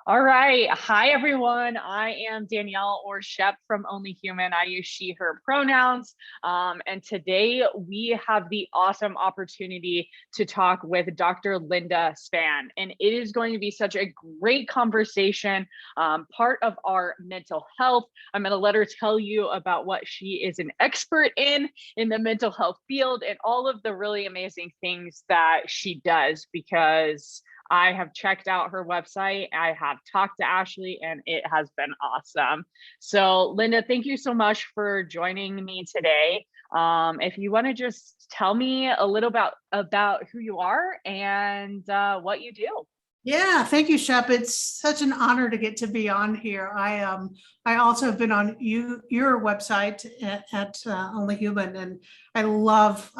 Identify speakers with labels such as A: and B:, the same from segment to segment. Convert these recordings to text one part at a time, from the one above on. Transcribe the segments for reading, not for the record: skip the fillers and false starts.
A: All right. Hi, everyone. I am Danielle or Shep from Only Human. I use she, her pronouns. And today we have the awesome opportunity to talk with Dr. Linda Spann. And it is going to be such a great conversation, part of our mental health. I'm going to let her tell you about what she is an expert in the mental health field and all of the really amazing things that she does because I have checked out her website. I have talked to Ashley and it has been awesome. So Linda, thank you so much for joining me today. If you want to just tell me a little about who you are and what you do.
B: Yeah, thank you, Shep. It's such an honor to get to be on here. I also have been on your website at Only Human, and I love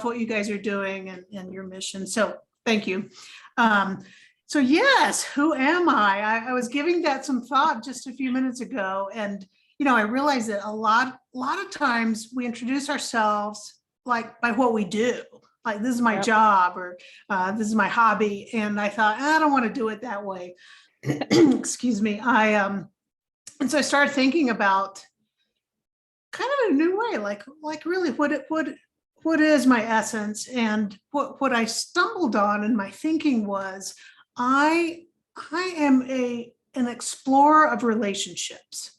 B: what you guys are doing and your mission. So thank you. So yes, who am I? I was giving that some thought just a few minutes ago, and I realized that a lot of times we introduce ourselves like by what we do. Like, this is my job, or this is my hobby. And I thought, I don't want to do it that way. Excuse me. And so I started thinking about kind of a new way, like really what is my essence? And what I stumbled on in my thinking was I am an explorer of relationships.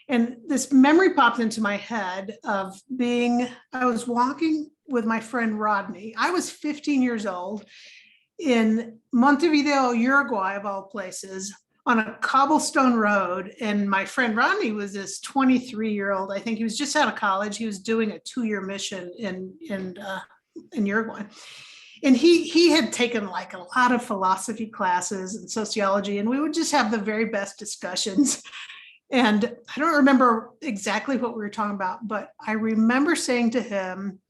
B: And this memory popped into my head of I was walking with my friend Rodney. I was 15 years old in Montevideo, Uruguay, of all places, on a cobblestone road. And my friend Rodney was this 23-year-old. I think he was just out of college. He was doing a 2-year mission in Uruguay. And he had taken like a lot of philosophy classes and sociology, and we would just have the very best discussions. And I don't remember exactly what we were talking about, but I remember saying to him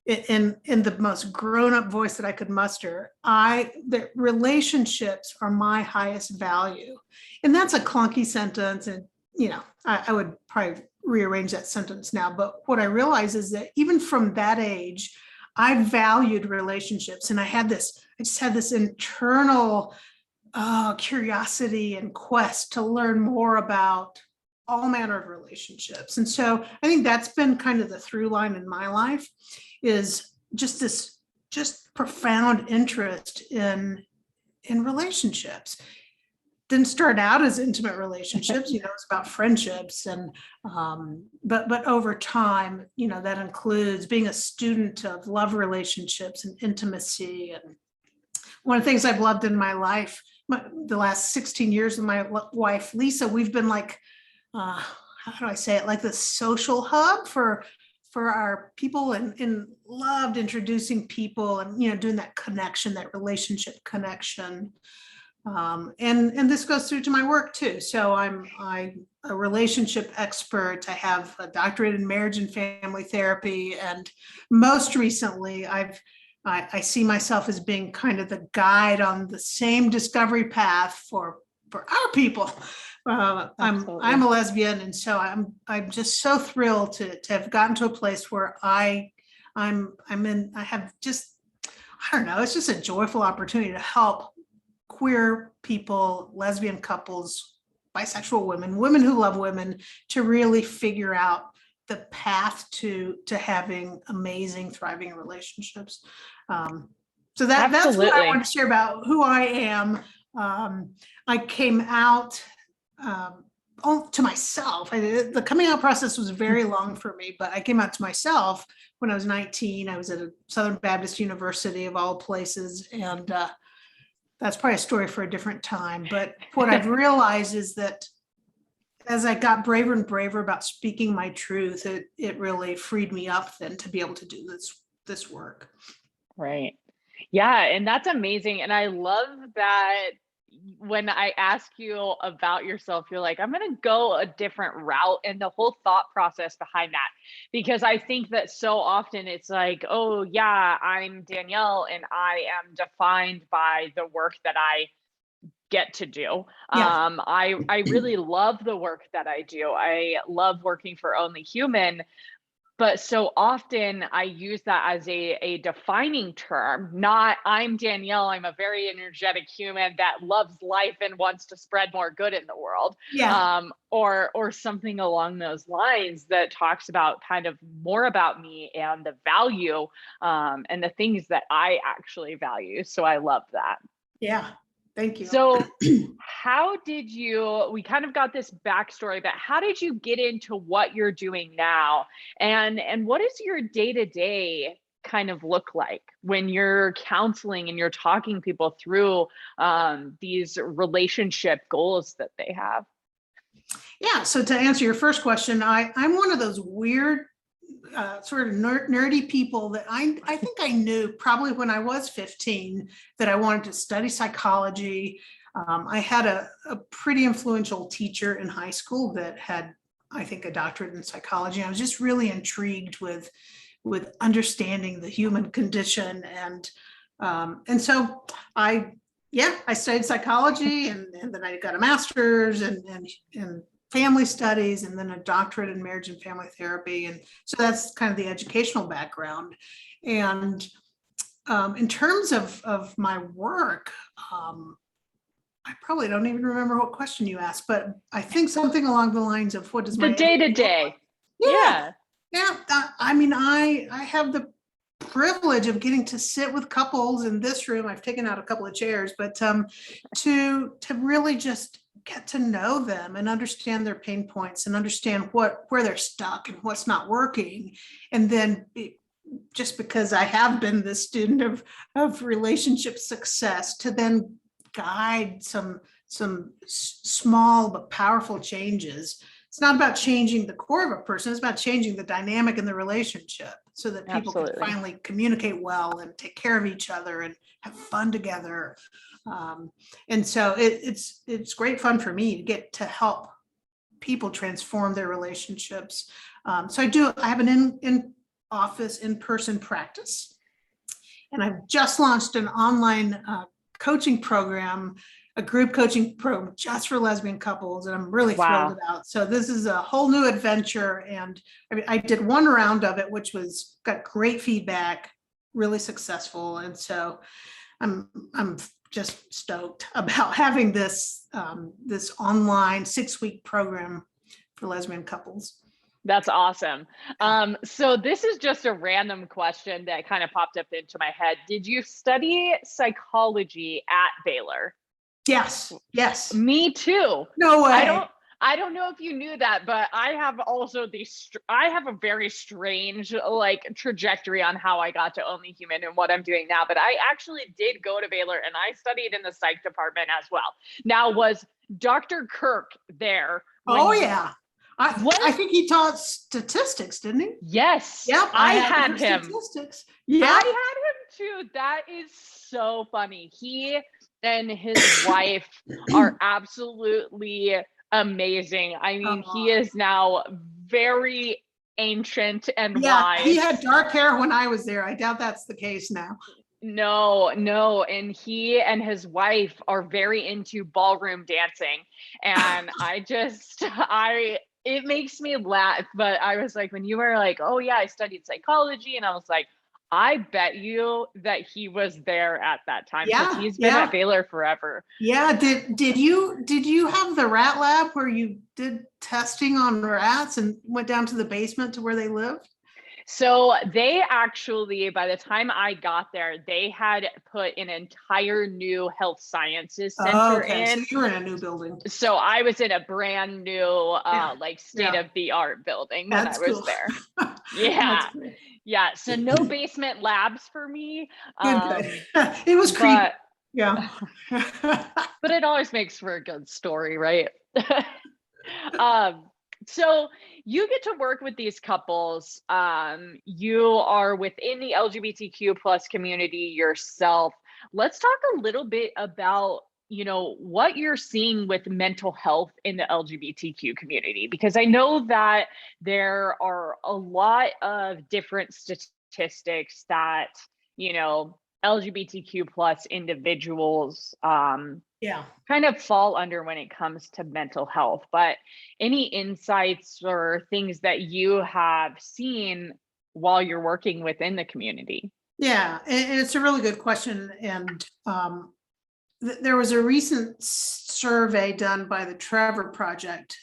B: in the most grown-up voice that I could muster, that relationships are my highest value. And that's a clunky sentence. And, I would probably rearrange that sentence now. But what I realize is that even from that age, I valued relationships. And I just had this internal curiosity and quest to learn more about all manner of relationships. And so I think that's been kind of the through line in my life, is just profound interest in relationships. Didn't start out as intimate relationships, it's about friendships, and but over time, that includes being a student of love relationships and intimacy. And one of the things I've loved in my life, the last 16 years with my wife, Lisa, we've been like, how do I say it? Like the social hub for our people, and loved introducing people and, doing that connection, that relationship connection. And this goes through to my work too. So I'm a relationship expert. I have a doctorate in marriage and family therapy. And most recently, I see myself as being kind of the guide on the same discovery path for our people. I'm a lesbian, and so I'm just so thrilled to have gotten to a place where I have just, I don't know, it's just a joyful opportunity to help queer people, lesbian couples, bisexual women who love women, to really figure out the path to having amazing, thriving relationships. So that's what I want to share about who I am. I came out to myself. The coming out process was very long for me, but I came out to myself when I was 19. I was at a Southern Baptist University, of all places, and that's probably a story for a different time. But what I've realized is that as I got braver and braver about speaking my truth, it really freed me up then to be able to do this work.
A: Right. Yeah. And that's amazing. And I love that when I ask you about yourself, you're like, I'm going to go a different route, and the whole thought process behind that, because I think that so often it's like, oh yeah, I'm Danielle and I am defined by the work that I get to do.
B: Yeah.
A: I really love the work that I do. I love working for Only Human, But so often I use that as a defining term, not I'm Danielle, I'm a very energetic human that loves life and wants to spread more good in the world.
B: Yeah.
A: Or something along those lines that talks about kind of more about me and the value and the things that I actually value. So I love that.
B: Yeah. Thank you.
A: So how did you, we kind of got this backstory, but how did you get into what you're doing now? And what does your day-to-day kind of look like when you're counseling and you're talking people through these relationship goals that they have?
B: Yeah. So to answer your first question, I'm one of those weird, sort of nerdy people that I think I knew probably when I was 15 that I wanted to study psychology. I had a pretty influential teacher in high school that had, I think, a doctorate in psychology. I was just really intrigued with understanding the human condition, and so I studied psychology, and then I got a master's and family studies, and then a doctorate in marriage and family therapy. And so that's kind of the educational background. And in terms of my work, I probably don't even remember what question you asked, but I think something along the lines of what does
A: The
B: my
A: day-to-day.
B: Yeah.
A: Yeah.
B: Yeah. I mean, I have the privilege of getting to sit with couples in this room. I've taken out a couple of chairs, but to really just get to know them and understand their pain points and understand where they're stuck and what's not working. And then just because I have been the student of relationship success, to then guide some small but powerful changes. It's not about changing the core of a person, it's about changing the dynamic in the relationship so that people
A: Absolutely.
B: can finally communicate well and take care of each other and have fun together. And so it's great fun for me to get to help people transform their relationships. So I have an in-office, in-person practice, and I've just launched an online coaching program, a group coaching program just for lesbian couples, and I'm really thrilled about. So this is a whole new adventure, and I did one round of it, which got great feedback, really successful, and so I'm just stoked about having this this online 6-week program for lesbian couples.
A: That's awesome. So this is just a random question that kind of popped up into my head. Did you study psychology at Baylor?
B: Yes.
A: Me too.
B: No way.
A: I don't know if you knew that, but I have also I have a very strange like trajectory on how I got to Only Human and what I'm doing now. But I actually did go to Baylor and I studied in the psych department as well. Now, was Dr. Kirk there?
B: Oh yeah. I think he taught statistics, didn't he?
A: Yes.
B: Yep.
A: I had him.
B: Statistics. Yeah.
A: I had him too. That is so funny. He and his wife are absolutely amazing. I mean, he is now very ancient and wise.
B: He had dark hair when I was there. I doubt that's the case now.
A: No. And he and his wife are very into ballroom dancing. And it makes me laugh. But I was like, when you were like, oh yeah, I studied psychology. And I was like, I bet you that he was there at that time, because he's been at Baylor forever.
B: Yeah. Did you have the rat lab where you did testing on rats and went down to the basement to where they lived?
A: So they actually, by the time I got there, they had put an entire new health sciences center in.
B: So you were in a new building.
A: So I was in a brand new, like state of the art building when I was there. Yeah. Yeah. So no basement labs for me.
B: It was creepy. Yeah.
A: But it always makes for a good story, right? So you get to work with these couples. You are within the LGBTQ plus community yourself. Let's talk a little bit about, what you're seeing with mental health in the LGBTQ community, because I know that there are a lot of different statistics that, LGBTQ plus individuals
B: Yeah.
A: kind of fall under when it comes to mental health. But any insights or things that you have seen while you're working within the community?
B: Yeah, and it's a really good question. And there was a recent survey done by the Trevor Project,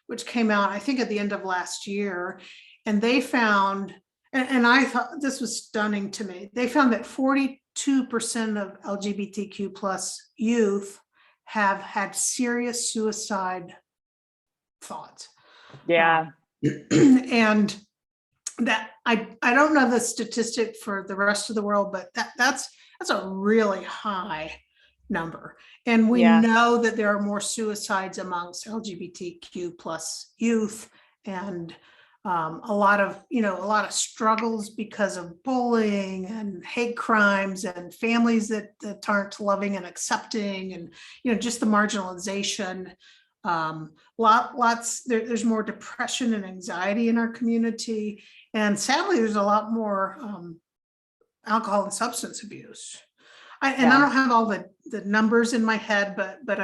B: which came out, I think, at the end of last year. And they found, and I thought this was stunning to me, they found that 42% of LGBTQ plus youth have had serious suicide thoughts.
A: Yeah.
B: And that I don't know the statistic for the rest of the world, but that's a really high number. And we
A: Yeah.
B: know that there are more suicides amongst LGBTQ plus youth, and a lot of struggles because of bullying and hate crimes and families that aren't loving and accepting, and just the marginalization. There's more depression and anxiety in our community, and sadly there's a lot more alcohol and substance abuse. I don't have all the numbers in my head, but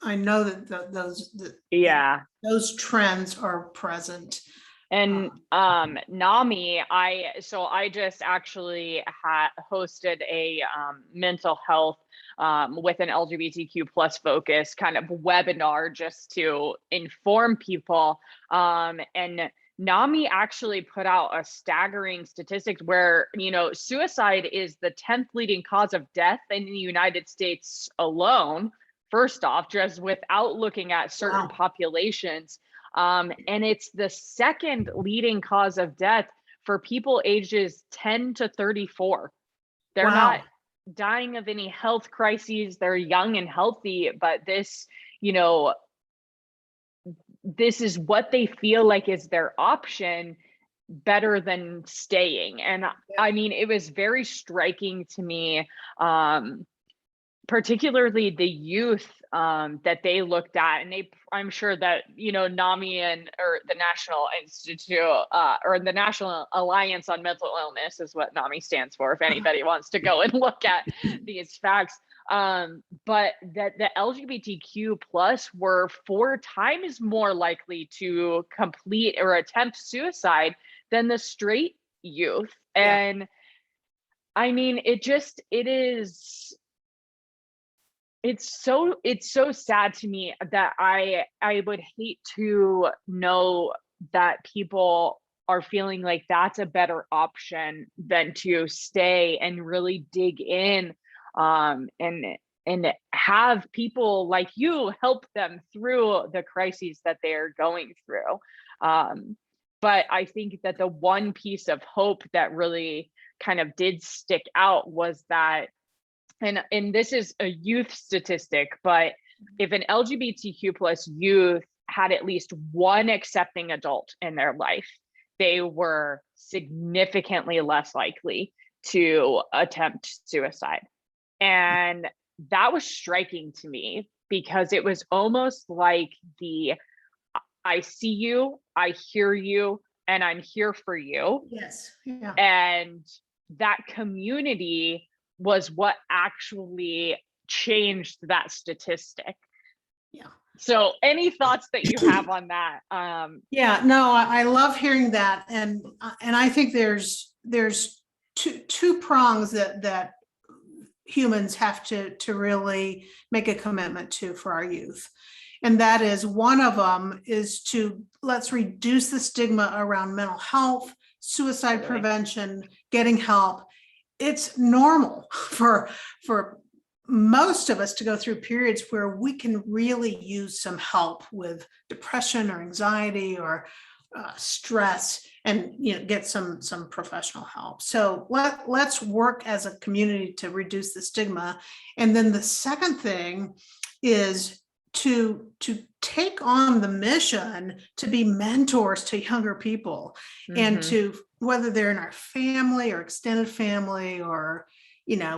B: I know that those trends are present.
A: And NAMI, I just actually hosted a mental health with an LGBTQ plus focus kind of webinar just to inform people. And NAMI actually put out a staggering statistic where, suicide is the 10th leading cause of death in the United States alone, first off, just without looking at certain populations. And it's the second leading cause of death for people ages 10 to 34. They're not dying of any health crises. They're young and healthy, but this is what they feel like is their option better than staying. And I mean, it was very striking to me, particularly the youth that they looked at, and I'm sure that NAMI or the National Institute or the National Alliance on Mental Illness is what NAMI stands for, if anybody wants to go and look at these facts, but that the LGBTQ plus were 4 times more likely to complete or attempt suicide than the straight youth. And I mean, it's so sad to me that I would hate to know that people are feeling like that's a better option than to stay and really dig in, and have people like you help them through the crises that they're going through. But I think that the one piece of hope that really kind of did stick out was that, and this is a youth statistic, but if an LGBTQ plus youth had at least one accepting adult in their life, they were significantly less likely to attempt suicide. And that was striking to me, because it was almost like I see you, I hear you, and I'm here for you.
B: Yes. Yeah.
A: And that community was what actually changed that statistic.
B: Yeah.
A: So any thoughts that you have on that?
B: Yeah, no, I love hearing that. And I think there's two prongs that humans have to really make a commitment to for our youth. And that is, one of them is let's reduce the stigma around mental health, suicide prevention, getting help. It's normal for most of us to go through periods where we can really use some help with depression or anxiety or stress, and get some professional help. So let's work as a community to reduce the stigma. And then the second thing is to take on the mission to be mentors to younger people, and to, whether they're in our family or extended family, or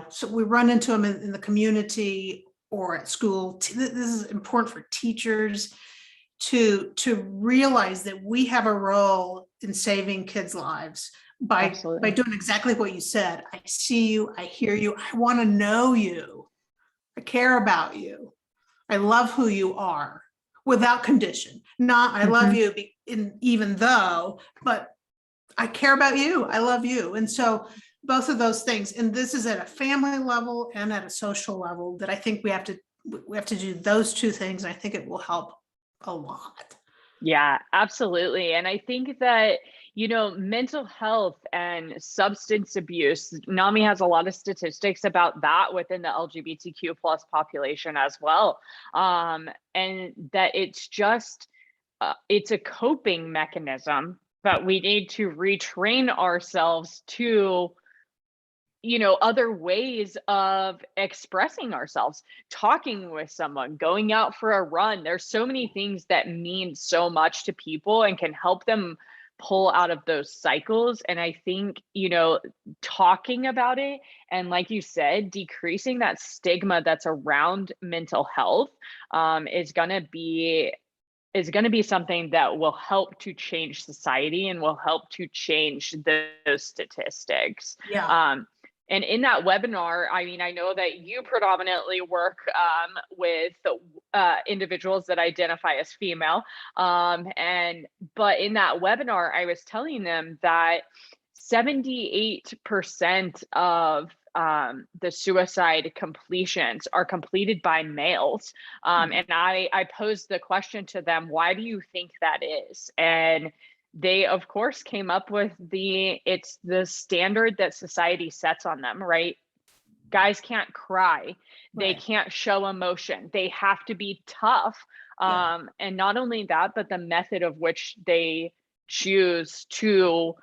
B: so we run into them in the community or at school. This is important for teachers to realize that we have a role in saving kids' lives by doing exactly what you said. I see you, I hear you, I want to know you. I care about you. I love who you are without condition. Not I love you even though, but I care about you. I love you. And so both of those things, and this is at a family level and at a social level, that I think we have to do those two things. I think it will help a lot.
A: Yeah, absolutely. And I think that, mental health and substance abuse, NAMI has a lot of statistics about that within the LGBTQ plus population as well. And that it's just, it's a coping mechanism, but we need to retrain ourselves to other ways of expressing ourselves, talking with someone, going out for a run. There's so many things that mean so much to people and can help them pull out of those cycles. And I think, talking about it and, like you said, decreasing that stigma that's around mental health is going to be something that will help to change society and will help to change those statistics.
B: Yeah.
A: And in that webinar, I mean, I know that you predominantly work with individuals that identify as female. But in that webinar, I was telling them that 78% of the suicide completions are completed by males. And I posed the question to them, why do you think that is? And they of course came up with it's the standard that society sets on them, right? Guys can't cry. They can't show emotion. They have to be tough. And not only that, but the method of which they choose to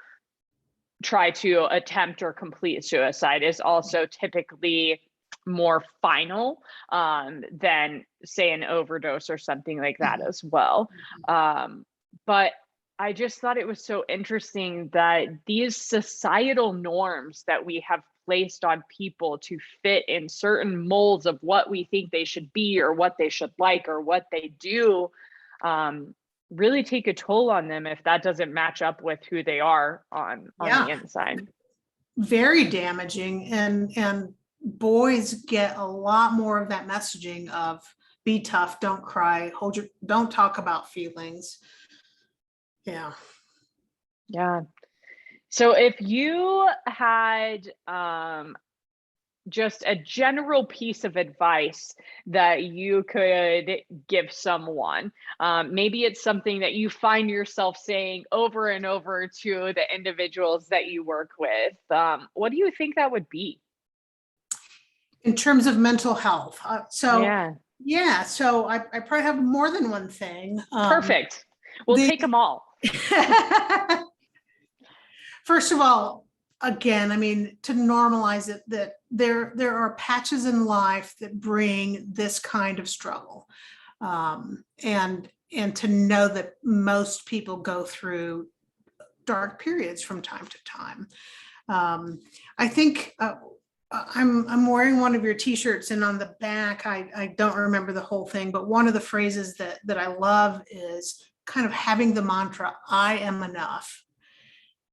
A: try to attempt or complete suicide is also typically more final than, say, an overdose or something like that as well. But I just thought it was so interesting that these societal norms that we have placed on people to fit in certain molds of what we think they should be or what they should like or what they do really take a toll on them if that doesn't match up with who they are on the inside.
B: Very damaging. And boys get a lot more of that messaging of be tough, don't cry, don't talk about feelings. Yeah.
A: Yeah. So if you had just a general piece of advice that you could give someone, maybe it's something that you find yourself saying over and over to the individuals that you work with, what do you think that would be?
B: In terms of mental health. So I probably have more than one thing.
A: Perfect. We'll take them all.
B: First of all, again, I mean, to normalize it, that there are patches in life that bring this kind of struggle. And to know that most people go through dark periods from time to time. I think I'm wearing one of your t-shirts, and on the back, I don't remember the whole thing, but one of the phrases that I love is kind of having the mantra, I am enough.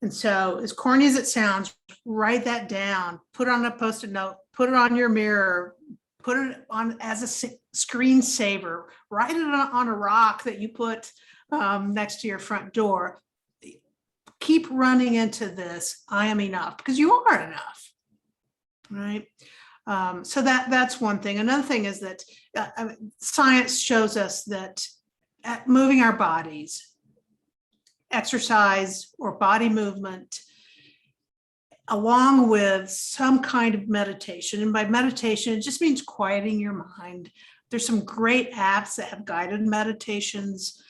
B: And so, as corny as it sounds, write that down, put it on a Post-it note, put it on your mirror, put it on as a screensaver, write it on a rock that you put next to your front door. Keep running into this, I am enough, because you are enough, right? So that's one thing. Another thing is that science shows us that moving our bodies, exercise or body movement, along with some kind of meditation. And by meditation, it just means quieting your mind. There's some great apps that have guided meditations,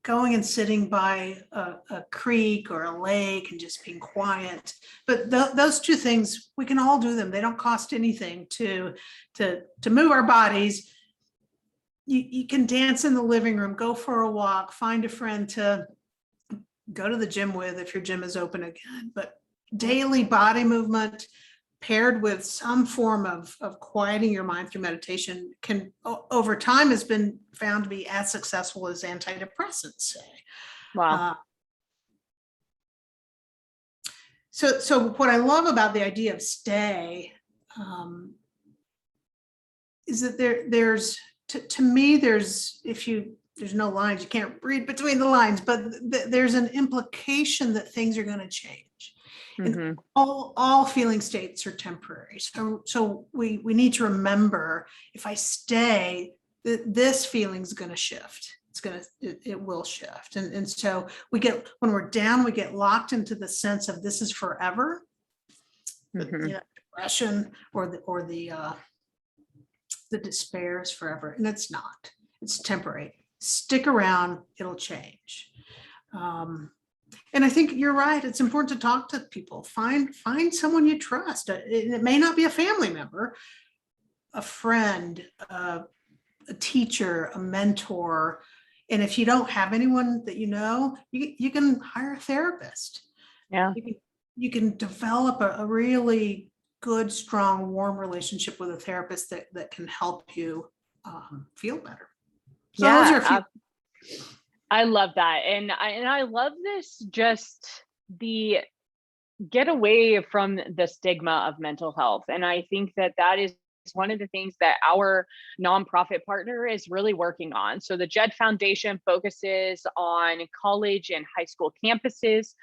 B: going and sitting by a creek or a lake and just being quiet. But those two things, we can all do them. They don't cost anything to move our bodies. You can dance in the living room, go for a walk, find a friend to go to the gym with if your gym is open again. But daily body movement paired with some form of quieting your mind through meditation can, over time, has been found to be as successful as antidepressants, say.
A: Wow.
B: So what I love about the idea of stay is that there's to me, there's no lines, you can't read between the lines, but there's an implication that things are going to change. And all feeling states are temporary. So we need to remember, if I stay, this feeling is going to shift. It will shift. And so when we're down, we get locked into the sense of this is forever. Depression or the despair is forever, and it's not. It's temporary. Stick around, it'll change. And I think you're right. It's important to talk to people. Find someone you trust. It may not be a family member, a friend, a teacher, a mentor. And if you don't have anyone that you know, you can hire a therapist.
A: Yeah.
B: You can develop a really good, strong, warm relationship with a therapist that can help you feel better. So those are a few.
A: I love that. And I love this, just the get away from the stigma of mental health. And I think that is one of the things that our nonprofit partner is really working on. So the JED Foundation focuses on college and high school campuses,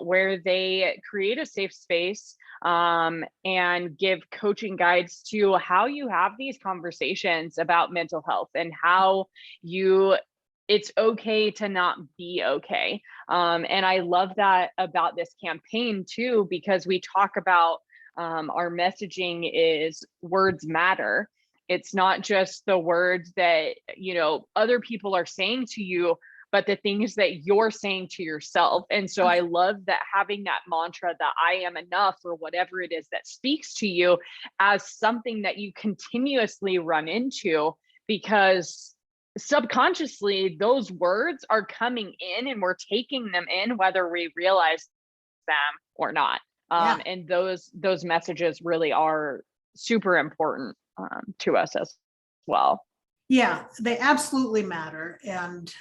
A: where they create a safe space and give coaching guides to how you have these conversations about mental health and how it's okay to not be okay. And I love that about this campaign too, because we talk about our messaging is words matter. It's not just the words that, other people are saying to you, but the things that you're saying to yourself. And so I love that, having that mantra that I am enough, or whatever it is that speaks to you, as something that you continuously run into, because subconsciously those words are coming in and we're taking them in whether we realize them or not. And those messages really are super important to us as well.
B: Yeah, they absolutely matter. And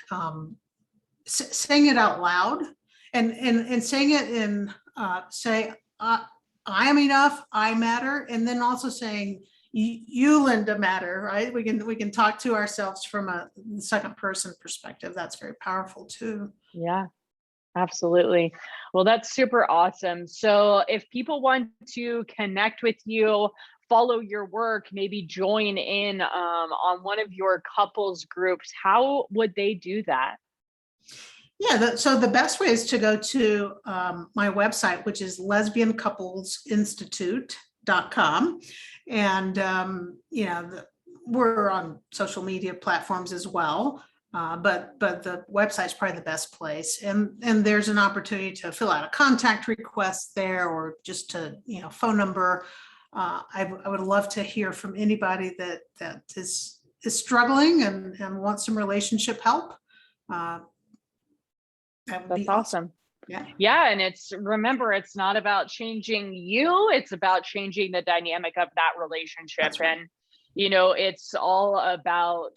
B: saying it out loud and saying it in say, I am enough, I matter. And then also saying, you, Linda, matter, right? We can talk to ourselves from a second person perspective. That's very powerful too.
A: Yeah, absolutely. Well, that's super awesome. So if people want to connect with you, follow your work, maybe join in on one of your couples groups, how would they do that?
B: Yeah, so the best way is to go to my website, which is lesbiancoupleinstitute.com. And, we're on social media platforms as well. But the website's probably the best place. And there's an opportunity to fill out a contact request there, or just to, phone number. I would love to hear from anybody that is struggling and wants some relationship help.
A: That's awesome.
B: Yeah.
A: Yeah. And remember, it's not about changing you, it's about changing the dynamic of that relationship. That's right. And, it's all about,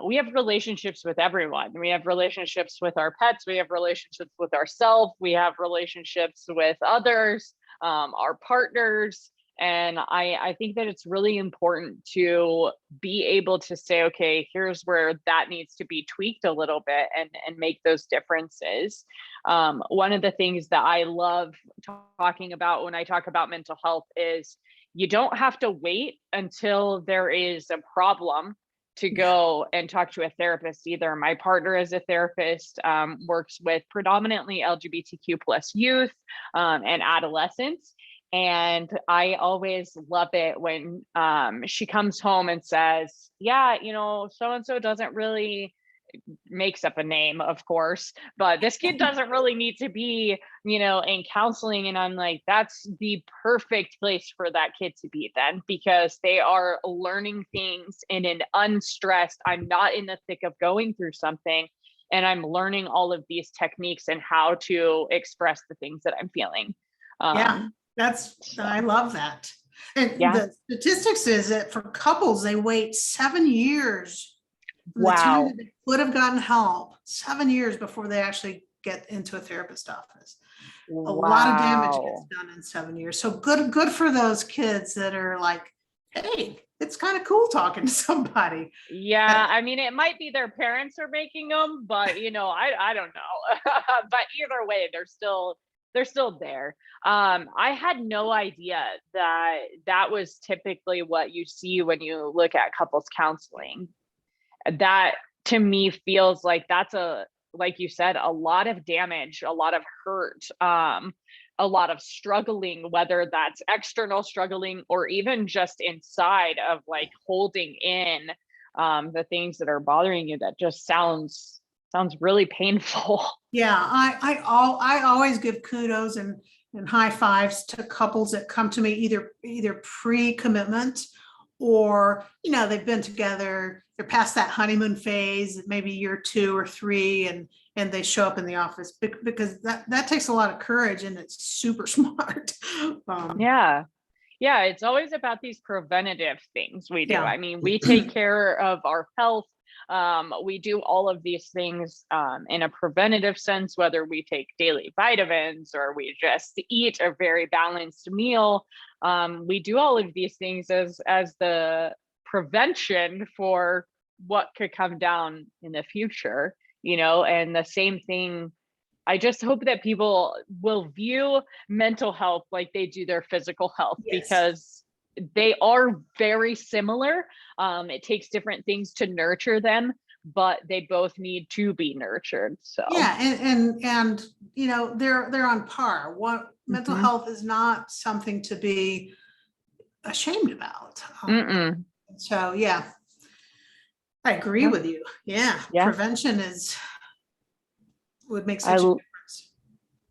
A: we have relationships with everyone. We have relationships with our pets. We have relationships with ourselves. We have relationships with others, our partners. And I think that it's really important to be able to say, okay, here's where that needs to be tweaked a little bit and make those differences. One of the things that I love talking about when I talk about mental health is you don't have to wait until there is a problem to go and talk to a therapist either. My partner is a therapist, works with predominantly LGBTQ plus youth and adolescents. And I always love it when she comes home and says, yeah, so-and-so doesn't really, makes up a name, of course, but this kid doesn't really need to be, in counseling. And I'm like, that's the perfect place for that kid to be then, because they are learning things in an unstressed, I'm not in the thick of going through something, and I'm learning all of these techniques and how to express the things that I'm feeling.
B: I love that. And the statistics is that for couples, they wait 7 years.
A: Wow.
B: The time that they would have gotten help, 7 years before they actually get into a therapist office. A lot of damage gets done in 7 years. So good for those kids that are like, hey, it's kind of cool talking to somebody.
A: Yeah, I mean, it might be their parents are making them, but I don't know. But either way, they're still there. I had no idea that that was typically what you see when you look at couples counseling. That to me feels like that's like you said, a lot of damage, a lot of hurt, a lot of struggling, whether that's external struggling or even just inside of like holding in the things that are bothering you. That just sounds really painful.
B: Yeah, I always give kudos and high fives to couples that come to me either pre-commitment or they've been together, they're past that honeymoon phase, maybe year 2 or 3, and they show up in the office because that takes a lot of courage and it's super smart.
A: Yeah. Yeah, it's always about these preventative things we do.
B: Yeah.
A: I mean, we take care of our health. We do all of these things in a preventative sense, whether we take daily vitamins or we just eat a very balanced meal. We do all of these things as the prevention for what could come down in the future, and the same thing. I just hope that people will view mental health like they do their physical health,
B: Yes.
A: because they are very similar. It takes different things to nurture them, but they both need to be nurtured. So
B: Yeah, and they're on par. Mental
A: Mhm.
B: health is not something to be ashamed about.
A: Mm-mm.
B: So yeah, I agree
A: Yeah.
B: with you. Yeah,
A: Yeah.
B: prevention would make
A: I
B: such a difference.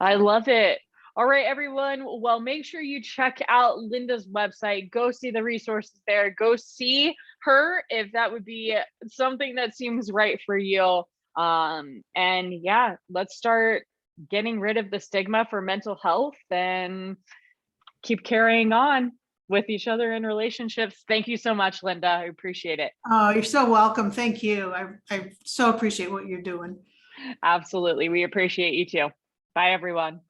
A: I love it. All right, everyone. Well, make sure you check out Linda's website. Go see the resources there. Go see her if that would be something that seems right for you. And yeah, let's start getting rid of the stigma for mental health and keep carrying on with each other in relationships. Thank you so much, Linda. I appreciate it.
B: Oh, you're so welcome. Thank you. I so appreciate what you're doing.
A: Absolutely. We appreciate you too. Bye, everyone.